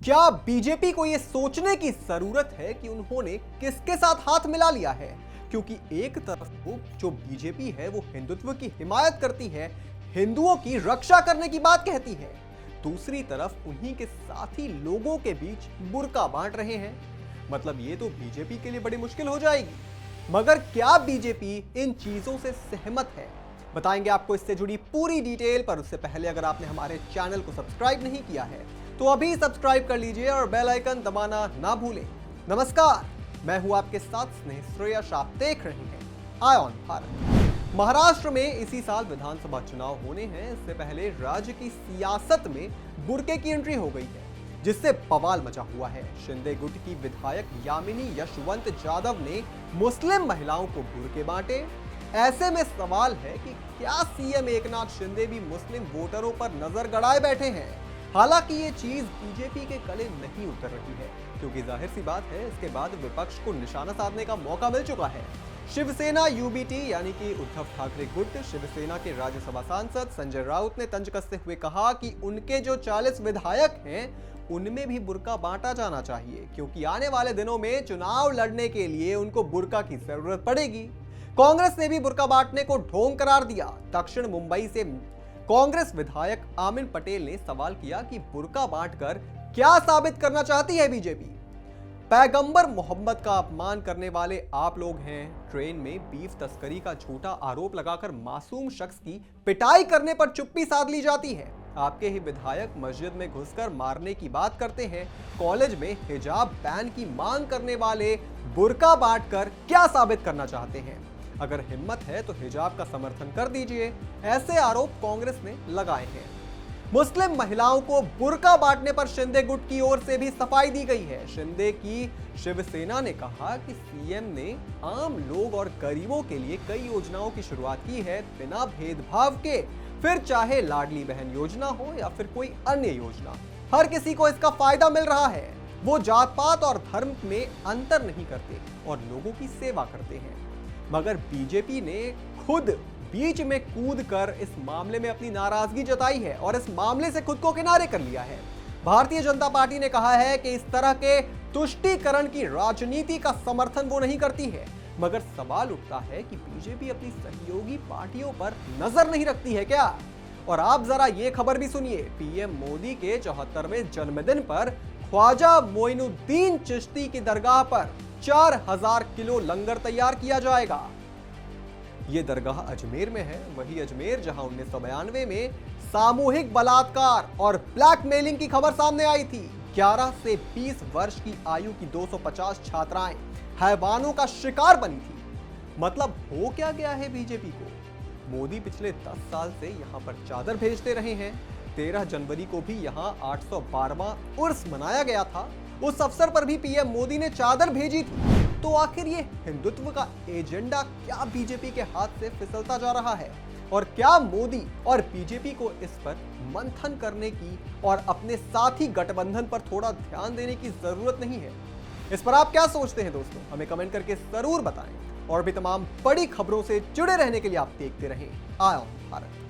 क्या बीजेपी को यह सोचने की जरूरत है कि उन्होंने किसके साथ हाथ मिला लिया है? क्योंकि एक तरफ तो जो बीजेपी है वो हिंदुत्व की हिमायत करती है, हिंदुओं की रक्षा करने की बात कहती है, दूसरी तरफ उन्हीं के साथी लोगों के बीच बुर्का बांट रहे हैं। मतलब ये तो बीजेपी के लिए बड़ी मुश्किल हो जाएगी। मगर क्या बीजेपी इन चीजों से सहमत है? बताएंगे आपको इससे जुड़ी पूरी डिटेल। पर उससे पहले अगर आपने हमारे चैनल को सब्सक्राइब नहीं किया है तो अभी सब्सक्राइब कर लीजिए और बेल आइकन दबाना ना भूलें। नमस्कार, मैं हूं आपके साथ स्नेह श्रेयस। आप देख रहे हैं आई ऑन भारत। महाराष्ट्र में इसी साल विधानसभा चुनाव होने हैं। इससे पहले राज्य की सियासत में बुर्के की एंट्री हो गई है, जिससे बवाल मचा हुआ है। शिंदे गुट की विधायक यामिनी यशवंत जाधव ने मुस्लिम महिलाओं को बुर्के बांटे। ऐसे में सवाल है कि क्या सीएम एकनाथ शिंदे भी मुस्लिम वोटरों पर नजर गड़ाए बैठे हैं? हालांकि ये चीज बीजेपी के गले नहीं उतर रही है, क्योंकि जाहिर सी बात है इसके बाद विपक्ष को निशाना साधने का मौका मिल चुका है। शिवसेना यूबीटी यानी कि उद्धव ठाकरे गुट, शिवसेना के राज्यसभा सांसद संजय राउत ने तंज कसते हुए कहा कि उनके जो 40 विधायक हैं उनमें भी बुर्का बांटा जाना चाहिए, क्योंकि आने वाले दिनों में चुनाव लड़ने के लिए उनको बुर्का की जरूरत पड़ेगी। कांग्रेस ने भी बुर्का बांटने को ढोंग करार दिया। दक्षिण मुंबई से कांग्रेस विधायक आमिन पटेल ने सवाल किया कि बुर्का बांटकर क्या साबित करना चाहती है बीजेपी? पैगंबर मोहम्मद का अपमान करने वाले आप लोग हैं। ट्रेन में बीफ तस्करी का झूठा आरोप लगाकर मासूम शख्स की पिटाई करने पर चुप्पी साध ली जाती है। आपके ही विधायक मस्जिद में घुसकर मारने की बात करते हैं। कॉलेज में हिजाब बैन की मांग करने वाले बुर्का बांटकर क्या साबित करना चाहते हैं? अगर हिम्मत है तो हिजाब का समर्थन कर दीजिए। ऐसे आरोप कांग्रेस ने लगाए हैं। मुस्लिम महिलाओं को बुर्का बांटने पर शिंदे गुट की ओर से भी सफाई दी गई है। शिंदे की शिवसेना ने कहा कि सीएम ने आम लोग और गरीबों के लिए कई योजनाओं की शुरुआत की है, बिना भेदभाव के। फिर चाहे लाडली बहन योजना हो या फिर कोई अन्य योजना, हर किसी को इसका फायदा मिल रहा है। वो जात पात और धर्म में अंतर नहीं करते और लोगों की सेवा करते हैं। मगर बीजेपी ने खुद बीच में कूदकर इस मामले में अपनी नाराजगी जताई है और इस मामले से खुद को किनारे कर लिया है। भारतीय जनता पार्टी ने कहा है कि इस तरह के तुष्टीकरण की राजनीति का समर्थन वो नहीं करती है। मगर सवाल उठता है कि बीजेपी अपनी सहयोगी पार्टियों पर नजर नहीं रखती है क्या? और आप जरा ये खबर भी सुनिए। पीएम मोदी के 74वें जन्मदिन पर ख्वाजा मोइनुद्दीन चिश्ती की दरगाह पर 4000 किलो लंगर तैयार किया जाएगा। यह दरगाह अजमेर में है, वही अजमेर जहां 1992 में सामूहिक बलात्कार और ब्लैकमेलिंग की खबर सामने आई थी। 11 से 20 वर्ष की आयु की 250 छात्राएं हैवानों का शिकार बनी थी। मतलब हो क्या गया है बीजेपी को? मोदी पिछले 10 साल से यहां पर चादर भेजते रहे हैं। 13 जनवरी को भी यहां 812वां उर्स मनाया गया था। उस अवसर पर भी पीएम मोदी ने चादर भेजी थी। तो आखिर ये हिंदुत्व का एजेंडा क्या बीजेपी के हाथ से फिसलता जा रहा है? और क्या मोदी और बीजेपी को इस पर मंथन करने की और अपने साथी गठबंधन पर थोड़ा ध्यान देने की जरूरत नहीं है? इस पर आप क्या सोचते हैं दोस्तों? हमें कमेंट करके जरूर बताएं। और भी तमाम बड़ी खबरों से जुड़े रहने के लिए आप देखते रहें आई ऑन भारत।